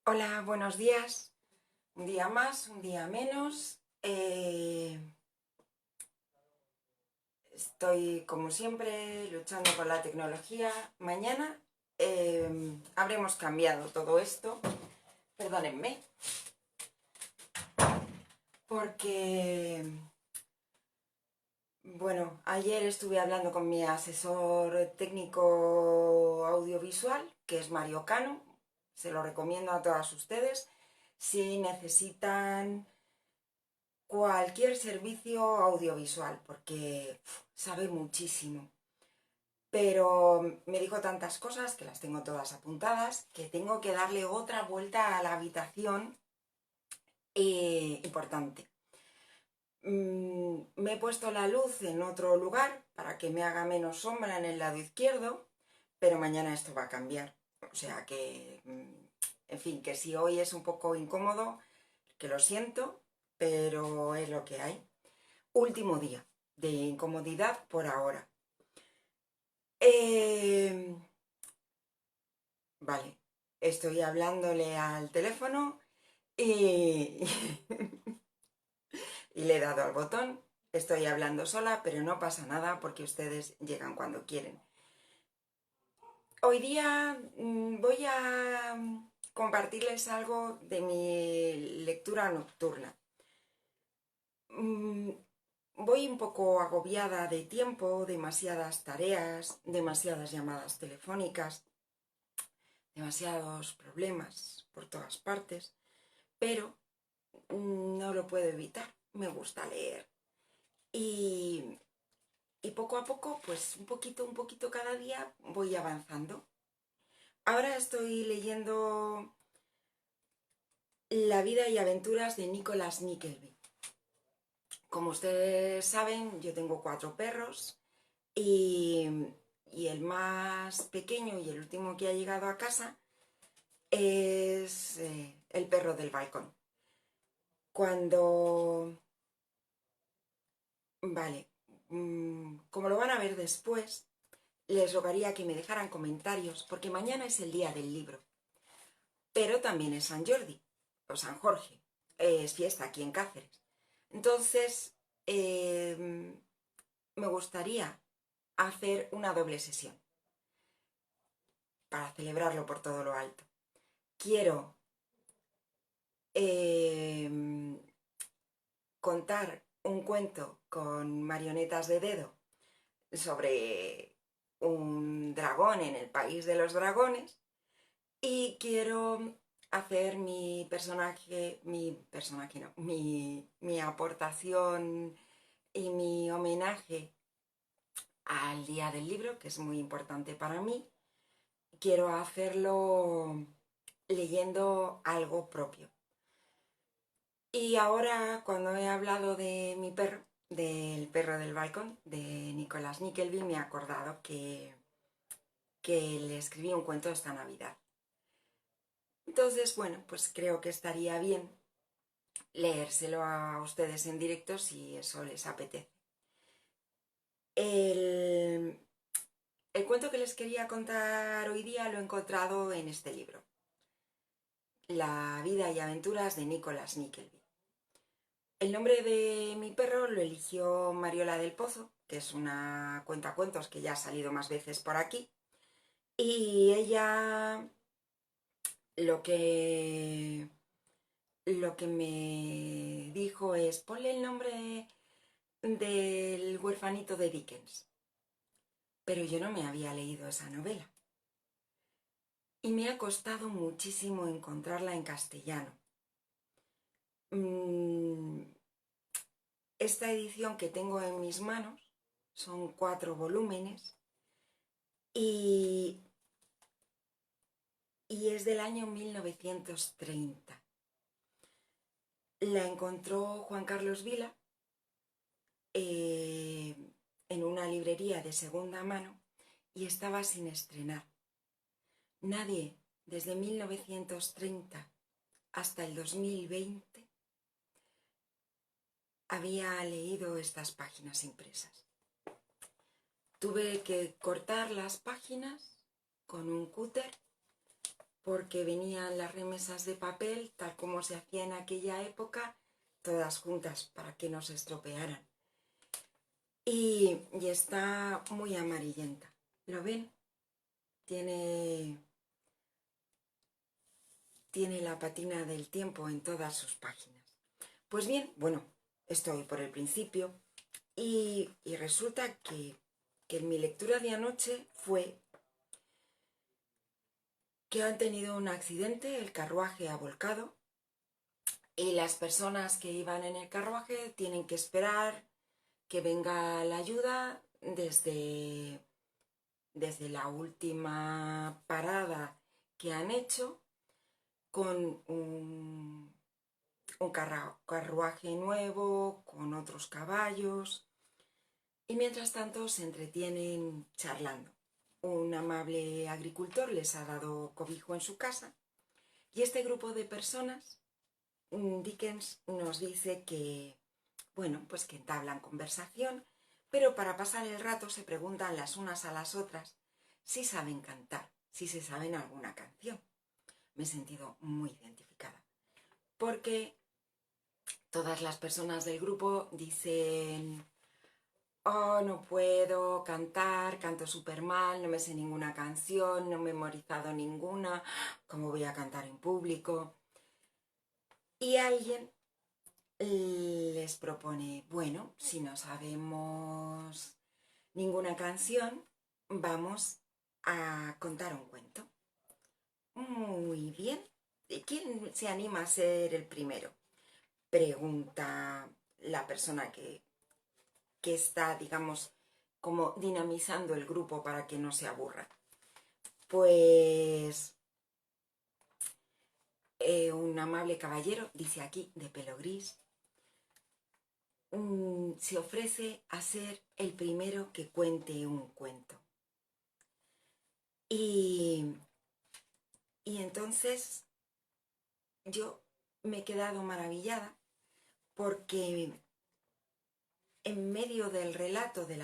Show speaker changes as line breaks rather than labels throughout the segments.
Hola, buenos días. Un día más, un día menos. Estoy, como siempre, luchando con la tecnología. Mañana habremos cambiado todo esto. Perdónenme, porque, bueno, ayer estuve hablando con mi asesor técnico audiovisual, que es Mario Cano. Se lo recomiendo a todas ustedes. Si necesitan cualquier servicio audiovisual, porque sabe muchísimo. Pero me dijo tantas cosas, que las tengo todas apuntadas, que tengo que darle otra vuelta a la habitación importante. Me he puesto la luz en otro lugar para que me haga menos sombra en el lado izquierdo, pero mañana esto va a cambiar. O sea que, en fin, que si hoy es un poco incómodo, que lo siento, pero es lo que hay. Último día de incomodidad por ahora. Eh, vale, estoy hablándole al teléfono y, y le he dado al botón. Estoy hablando sola, pero no pasa nada porque ustedes llegan cuando quieren. Hoy día voy a compartirles algo de mi lectura nocturna. Mm, Voy un poco agobiada de tiempo, demasiadas tareas, demasiadas llamadas telefónicas, demasiados problemas por todas partes, pero no lo puedo evitar. Me gusta leer. Y, y poco a poco, pues un poquito cada día voy avanzando. Ahora estoy leyendo La vida y aventuras de Nicholas Nickleby. Como ustedes saben, yo tengo 4 perros y, y el más pequeño y el último que ha llegado a casa es el perro del balcón. Cuando... Vale, como lo van a ver después, les rogaría que me dejaran comentarios porque mañana es el día del libro, pero también es San Jordi o San Jorge, es fiesta aquí en Cáceres. Entonces, me gustaría hacer una doble sesión para celebrarlo por todo lo alto. Quiero eh, contar un cuento con marionetas de dedo sobre un dragón en el país de los dragones y quiero hacer mi aportación y mi homenaje al Día del Libro, que es muy importante para mí. Quiero hacerlo leyendo algo propio. Y ahora, cuando he hablado de mi perro, del perro del balcón, de Nicholas Nickleby, me he acordado que le escribí un cuento esta Navidad. Entonces, bueno, pues creo que estaría bien leérselo a ustedes en directo si eso les apetece. El, el cuento que les quería contar hoy día lo he encontrado en este libro, La vida y aventuras de Nicholas Nickleby. El nombre de mi perro lo eligió Mariola del Pozo, que es una cuentacuentos que ya ha salido más veces por aquí. Y ella lo que, lo que me dijo es, ponle el nombre del huerfanito de Dickens. Pero yo no me había leído esa novela. Y me ha costado muchísimo encontrarla en castellano. Mm, Esta edición que tengo en mis manos son 4 volúmenes y, y es del año 1930. La encontró Juan Carlos Vila eh, en una librería de segunda mano y estaba sin estrenar. Nadie desde 1930 hasta el 2020 había leído estas páginas impresas. Tuve que cortar las páginas con un cúter porque venían las remesas de papel, tal como se hacía en aquella época, todas juntas para que no se estropearan. Y está muy amarillenta. ¿Lo ven? Tiene la patina del tiempo en todas sus páginas. Pues bien, bueno, estoy por el principio y resulta que mi lectura de anoche fue que han tenido un accidente, el carruaje ha volcado y las personas que iban en el carruaje tienen que esperar que venga la ayuda desde la última parada que han hecho con un carruaje nuevo, con otros caballos, y mientras tanto se entretienen charlando. Un amable agricultor les ha dado cobijo en su casa y este grupo de personas, Dickens nos dice que, bueno, pues que entablan conversación, pero para pasar el rato se preguntan las unas a las otras si saben cantar, si se saben alguna canción. Me he sentido muy identificada, porque todas las personas del grupo dicen: oh, no puedo cantar, canto súper mal, no me sé ninguna canción, no he memorizado ninguna, ¿cómo voy a cantar en público? Y alguien les propone: bueno, si no sabemos ninguna canción, vamos a contar un cuento. Muy bien. ¿Quién se anima a ser el primero? Pregunta la persona que está, digamos, como dinamizando el grupo para que no se aburra. Pues un amable caballero, dice aquí, de pelo gris, se ofrece a ser el primero que cuente un cuento. Y entonces yo me he quedado maravillada porque en medio del relato de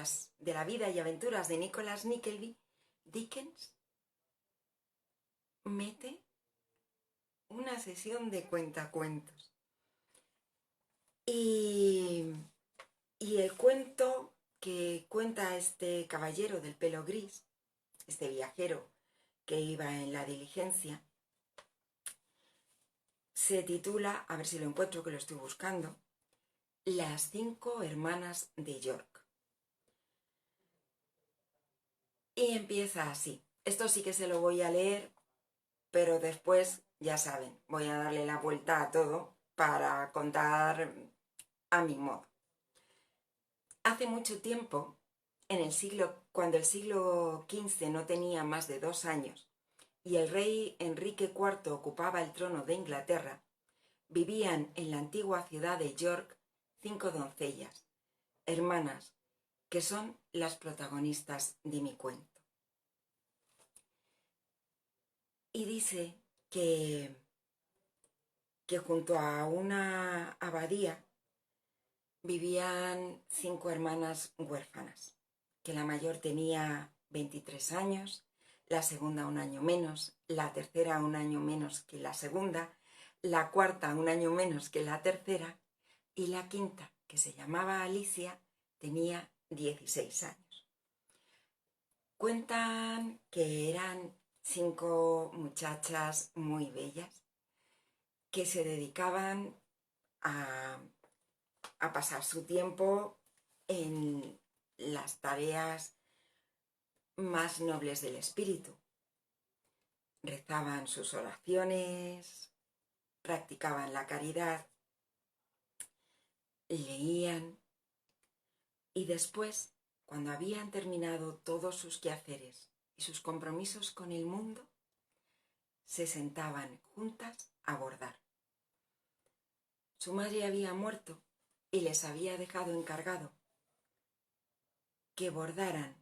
la vida y aventuras de Nicholas Nickleby, Dickens mete una sesión de cuentacuentos. Y el cuento que cuenta este caballero del pelo gris, este viajero que iba en la diligencia, se titula, a ver si lo encuentro, que lo estoy buscando, Las 5 hermanas de York. Y empieza así. Esto sí que se lo voy a leer, pero después, ya saben, voy a darle la vuelta a todo para contar a mi modo. Hace mucho tiempo, cuando el siglo XV no tenía más de 2 años y el rey Enrique IV ocupaba el trono de Inglaterra, vivían en la antigua ciudad de York 5 doncellas, hermanas, que son las protagonistas de mi cuento. Y dice que junto a una abadía vivían 5 hermanas huérfanas, que la mayor tenía 23 años, la segunda un año menos, la tercera un año menos que la segunda, la cuarta un año menos que la tercera y la quinta, que se llamaba Alicia, tenía 16 años. Cuentan que eran 5 muchachas muy bellas que se dedicaban a pasar su tiempo en las tareas más nobles del espíritu. Rezaban sus oraciones, practicaban la caridad, leían y después, cuando habían terminado todos sus quehaceres y sus compromisos con el mundo, se sentaban juntas a bordar. Su madre había muerto y les había dejado encargado que bordaran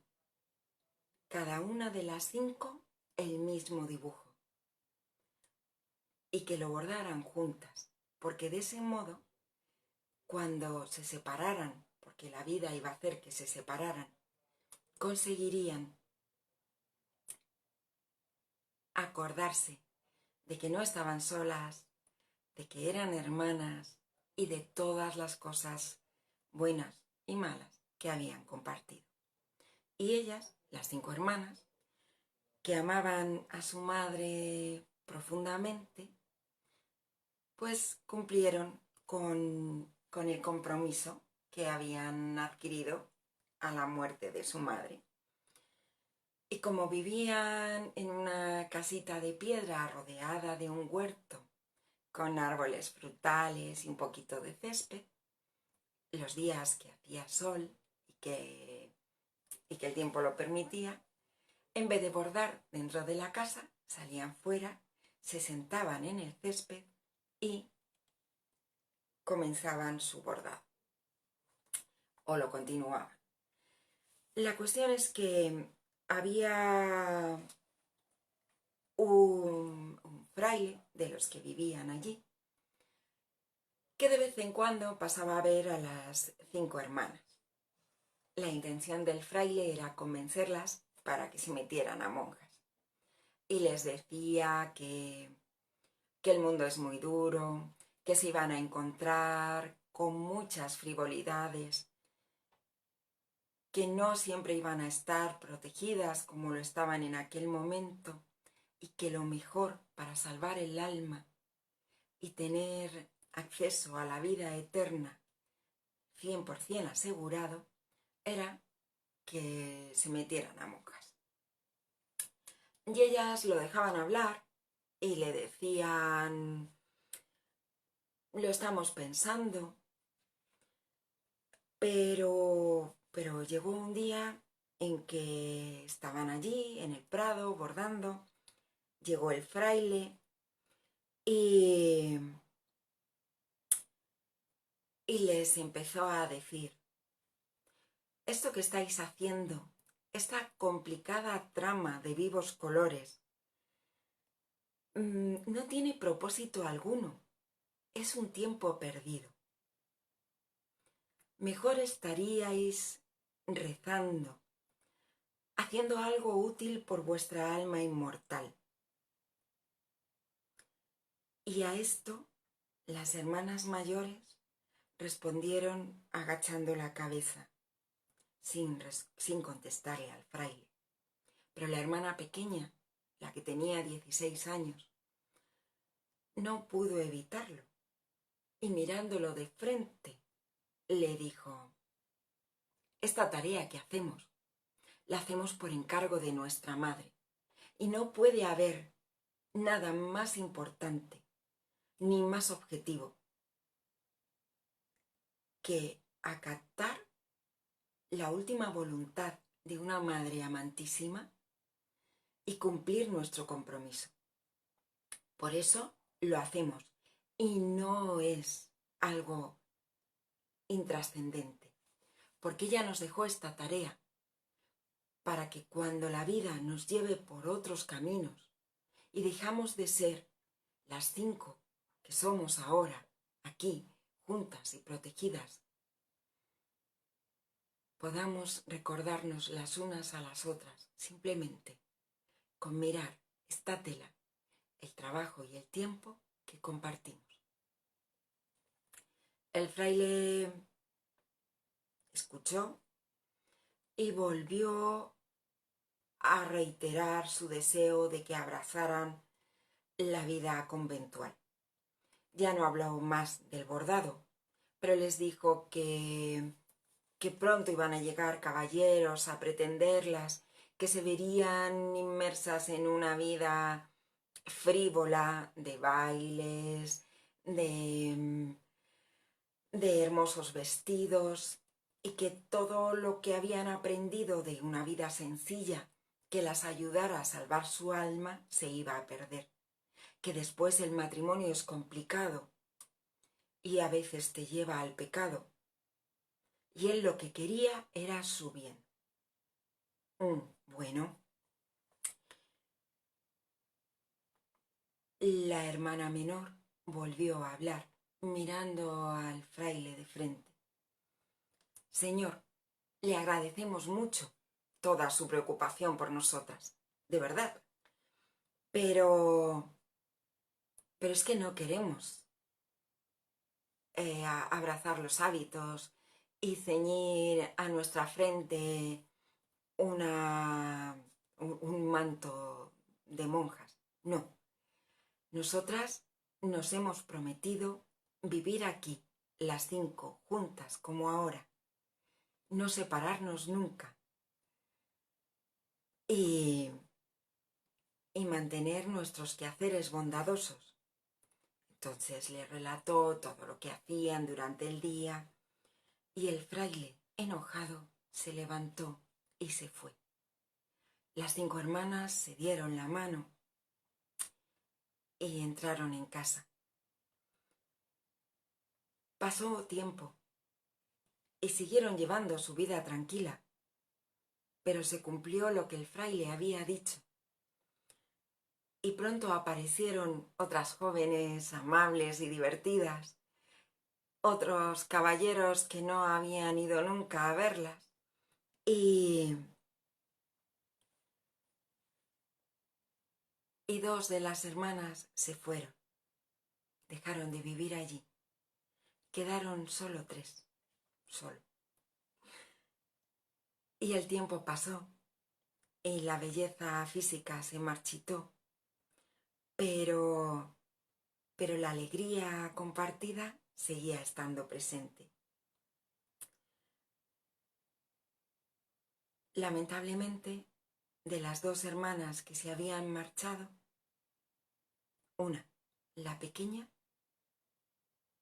cada una de las 5 el mismo dibujo y que lo bordaran juntas, porque de ese modo, cuando se separaran, porque la vida iba a hacer que se separaran, conseguirían acordarse de que no estaban solas, de que eran hermanas y de todas las cosas buenas y malas que habían compartido. Y ellas, las 5 hermanas, que amaban a su madre profundamente, pues cumplieron con el compromiso que habían adquirido a la muerte de su madre. Y como vivían en una casita de piedra rodeada de un huerto, con árboles frutales y un poquito de césped, los días que hacía sol y que el tiempo lo permitía, en vez de bordar dentro de la casa, salían fuera, se sentaban en el césped y comenzaban su bordado, o lo continuaban. La cuestión es que había un fraile de los que vivían allí, que de vez en cuando pasaba a ver a las 5 hermanas. La intención del fraile era convencerlas para que se metieran a monjas. Y les decía que el mundo es muy duro, que se iban a encontrar con muchas frivolidades, que no siempre iban a estar protegidas como lo estaban en aquel momento, y que lo mejor para salvar el alma y tener acceso a la vida eterna 100% asegurado era que se metieran a monjas. Y ellas lo dejaban hablar y le decían: lo estamos pensando, pero llegó un día en que estaban allí en el prado bordando, llegó el fraile y les empezó a decir: esto que estáis haciendo, esta complicada trama de vivos colores, no tiene propósito alguno, es un tiempo perdido. Mejor estaríais rezando, haciendo algo útil por vuestra alma inmortal. Y a esto las hermanas mayores respondieron agachando la cabeza, sin contestarle al fraile. Pero la hermana pequeña, la que tenía 16 años, no pudo evitarlo y mirándolo de frente le dijo: esta tarea que hacemos, la hacemos por encargo de nuestra madre y no puede haber nada más importante ni más objetivo que acatar la última voluntad de una madre amantísima y cumplir nuestro compromiso. Por eso lo hacemos y no es algo intrascendente, porque ella nos dejó esta tarea para que cuando la vida nos lleve por otros caminos y dejamos de ser las 5 que somos ahora, aquí, juntas y protegidas, podamos recordarnos las unas a las otras, simplemente con mirar esta tela, el trabajo y el tiempo que compartimos. El fraile escuchó y volvió a reiterar su deseo de que abrazaran la vida conventual. Ya no habló más del bordado, pero les dijo que pronto iban a llegar caballeros a pretenderlas, que se verían inmersas en una vida frívola de bailes, de hermosos vestidos, y que todo lo que habían aprendido de una vida sencilla que las ayudara a salvar su alma se iba a perder, que después el matrimonio es complicado y a veces te lleva al pecado, y él lo que quería era su bien. Bueno, la hermana menor volvió a hablar, mirando al fraile de frente. Señor, le agradecemos mucho toda su preocupación por nosotras, de verdad. Pero Pero es que no queremos abrazar los hábitos y ceñir a nuestra frente un manto de monjas. No, nosotras nos hemos prometido vivir aquí, las 5, juntas como ahora, no separarnos nunca y mantener nuestros quehaceres bondadosos. Entonces le relató todo lo que hacían durante el día y el fraile, enojado, se levantó y se fue. Las 5 hermanas se dieron la mano y entraron en casa. Pasó tiempo y siguieron llevando su vida tranquila, pero se cumplió lo que el fraile había dicho. Y pronto aparecieron otras jóvenes amables y divertidas, otros caballeros que no habían ido nunca a verlas, y 2 de las hermanas se fueron, dejaron de vivir allí, quedaron solo 3, solo. Y el tiempo pasó y la belleza física se marchitó, pero la alegría compartida seguía estando presente. Lamentablemente, de las 2 hermanas que se habían marchado, una, la pequeña,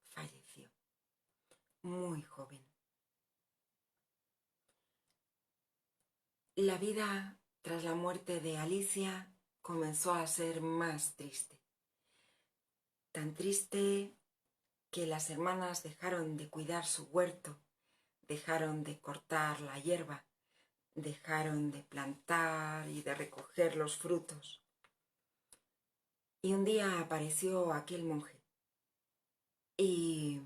falleció, muy joven. La vida tras la muerte de Alicia comenzó a ser más triste. Tan triste que las hermanas dejaron de cuidar su huerto, dejaron de cortar la hierba, dejaron de plantar y de recoger los frutos. Y un día apareció aquel monje y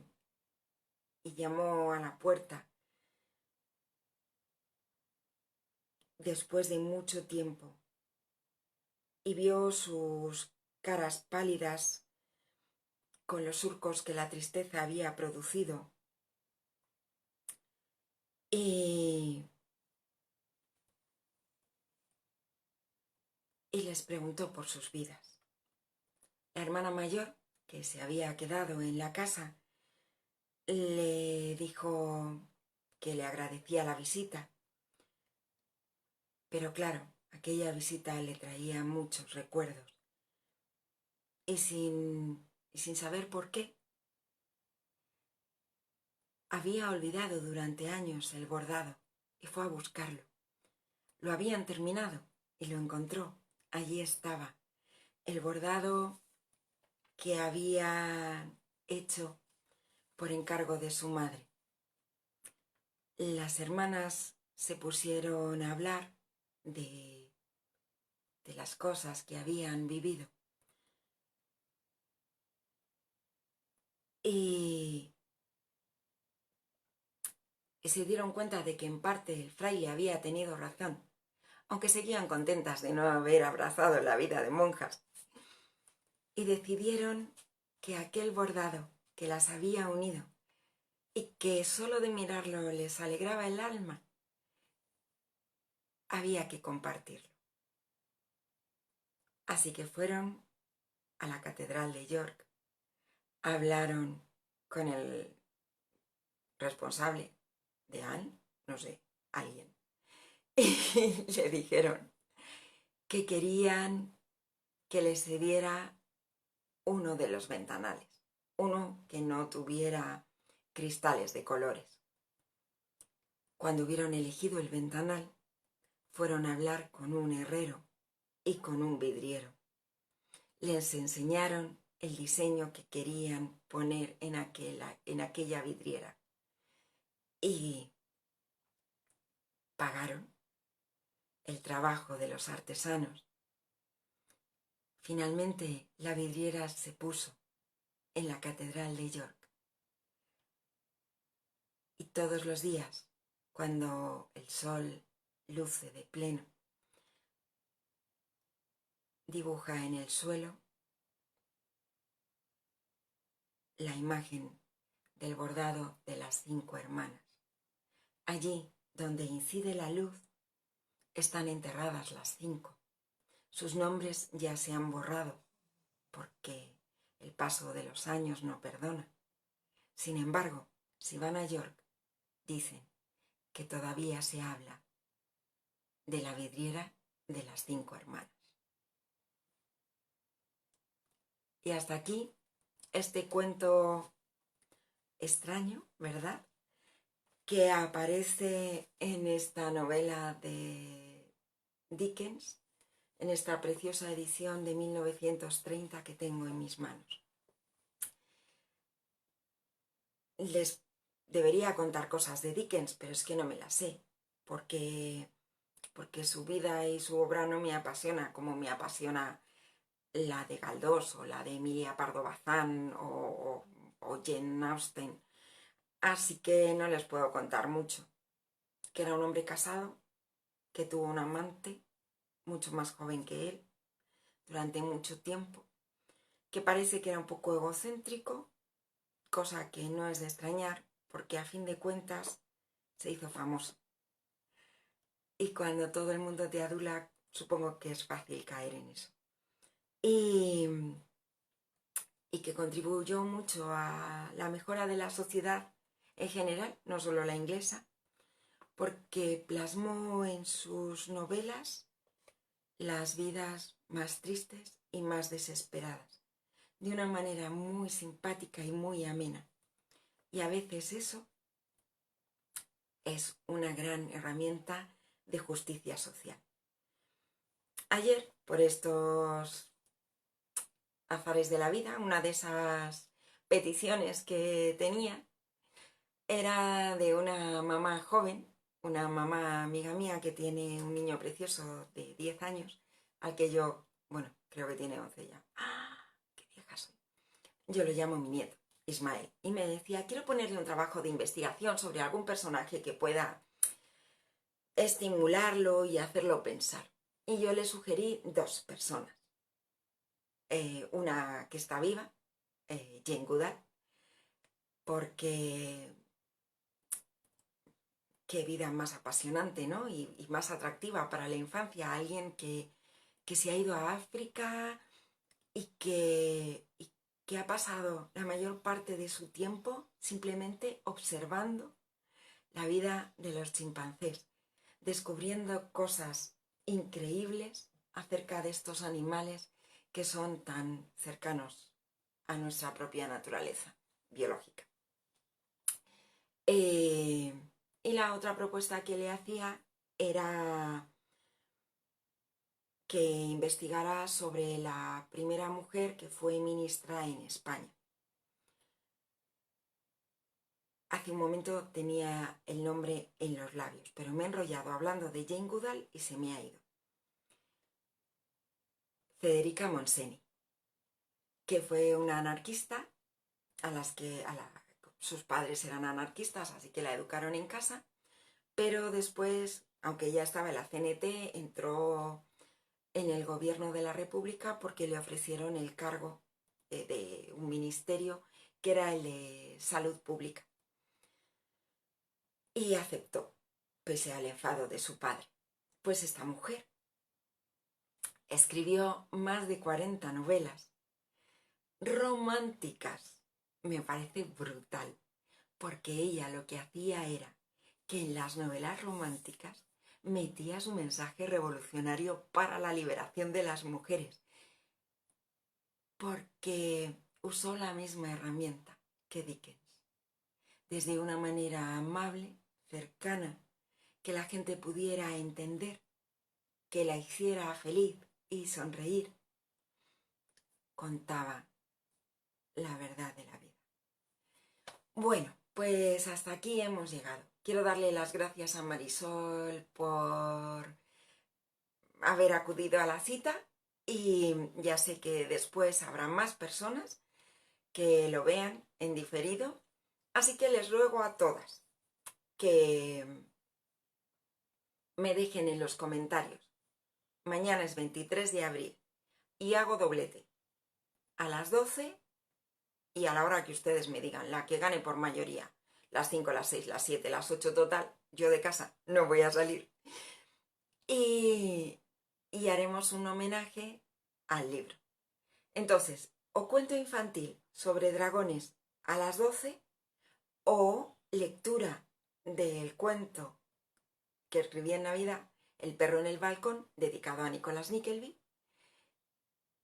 llamó a la puerta después de mucho tiempo y vio sus caras pálidas con los surcos que la tristeza había producido y les preguntó por sus vidas. La hermana mayor, que se había quedado en la casa, le dijo que le agradecía la visita, pero claro, aquella visita le traía muchos recuerdos y sin saber por qué, había olvidado durante años el bordado y fue a buscarlo. Lo habían terminado y lo encontró. Allí estaba el bordado que había hecho por encargo de su madre. Las hermanas se pusieron a hablar de las cosas que habían vivido y se dieron cuenta de que en parte el fraile había tenido razón, aunque seguían contentas de no haber abrazado la vida de monjas, y decidieron que aquel bordado que las había unido y que solo de mirarlo les alegraba el alma, había que compartirlo. Así que fueron a la catedral de York, hablaron con el responsable de Anne, no sé, alguien, y le dijeron que querían que les cediera uno de los ventanales, uno que no tuviera cristales de colores. Cuando hubieron elegido el ventanal, fueron a hablar con un herrero y con un vidriero. Les enseñaron el diseño que querían poner en aquella vidriera y pagaron el trabajo de los artesanos. Finalmente la vidriera se puso en la catedral de York. Y todos los días, cuando el sol luce de pleno, dibuja en el suelo la imagen del bordado de las 5 hermanas. Allí donde incide la luz están enterradas las 5. Sus nombres ya se han borrado porque el paso de los años no perdona. Sin embargo, si van a York, dicen que todavía se habla de la vidriera de las 5 hermanas. Y hasta aquí este cuento extraño, ¿verdad?, que aparece en esta novela de Dickens, en esta preciosa edición de 1930 que tengo en mis manos. Les debería contar cosas de Dickens, pero es que no me las sé, porque su vida y su obra no me apasiona como me apasiona la de Galdós o la de Emilia Pardo Bazán o Jane Austen. Así que no les puedo contar mucho. Que era un hombre casado, que tuvo un amante mucho más joven que él durante mucho tiempo, que parece que era un poco egocéntrico, cosa que no es de extrañar porque a fin de cuentas se hizo famoso. Y cuando todo el mundo te adula, supongo que es fácil caer en eso. Y que contribuyó mucho a la mejora de la sociedad en general, no solo la inglesa, porque plasmó en sus novelas las vidas más tristes y más desesperadas, de una manera muy simpática y muy amena. Y a veces eso es una gran herramienta de justicia social. Ayer, por estos azares de la vida, una de esas peticiones que tenía era de una mamá joven, una mamá amiga mía que tiene un niño precioso de 10 años, al que yo, bueno, creo que tiene 11 ya. ¡Ah! ¡Qué vieja soy! Yo lo llamo mi nieto, Ismael, y me decía, quiero ponerle un trabajo de investigación sobre algún personaje que pueda estimularlo y hacerlo pensar. Y yo le sugerí 2 personas. Una que está viva, Jane Goodall, porque qué vida más apasionante, ¿no? Y más atractiva para la infancia. Alguien que se ha ido a África y que ha pasado la mayor parte de su tiempo simplemente observando la vida de los chimpancés, descubriendo cosas increíbles acerca de estos animales que son tan cercanos a nuestra propia naturaleza biológica. Y la otra propuesta que le hacía era que investigara sobre la primera mujer que fue ministra en España. Hace un momento tenía el nombre en los labios, pero me he enrollado hablando de Jane Goodall y se me ha ido. Federica Montseny, que fue una anarquista sus padres eran anarquistas, así que la educaron en casa, pero después, aunque ella estaba en la CNT, entró en el gobierno de la República porque le ofrecieron el cargo de un ministerio que era el de salud pública. Y aceptó, pese al enfado de su padre. Pues esta mujer escribió más de 40 novelas románticas. Me parece brutal, porque ella lo que hacía era que en las novelas románticas metía su mensaje revolucionario para la liberación de las mujeres, porque usó la misma herramienta que Dickens, desde una manera amable, cercana, que la gente pudiera entender, que la hiciera feliz y sonreír. Contaba la verdad de la vida. Bueno, pues hasta aquí hemos llegado. Quiero darle las gracias a Marisol por haber acudido a la cita y ya sé que después habrá más personas que lo vean en diferido, así que les ruego a todas que me dejen en los comentarios. Mañana es 23 de abril y hago doblete. A las 12 y a la hora que ustedes me digan, la que gane por mayoría, las 5, las 6, las 7, las 8 total, yo de casa no voy a salir. Y, y haremos un homenaje al libro. Entonces, o cuento infantil sobre dragones a las 12 o lectura del cuento que escribí en Navidad, El perro en el balcón, dedicado a Nicholas Nickleby,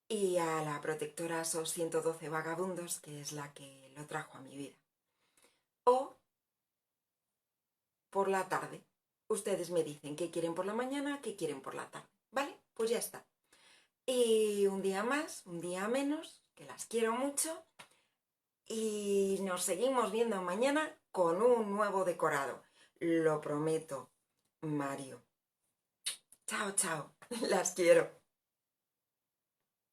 y a la protectora SOS 112 Vagabundos, que es la que lo trajo a mi vida. O por la tarde. Ustedes me dicen qué quieren por la mañana, qué quieren por la tarde. ¿Vale? Pues ya está. Y un día más, un día menos, que las quiero mucho. Y nos seguimos viendo mañana con un nuevo decorado. Lo prometo, Mario. Chao, chao. Las quiero.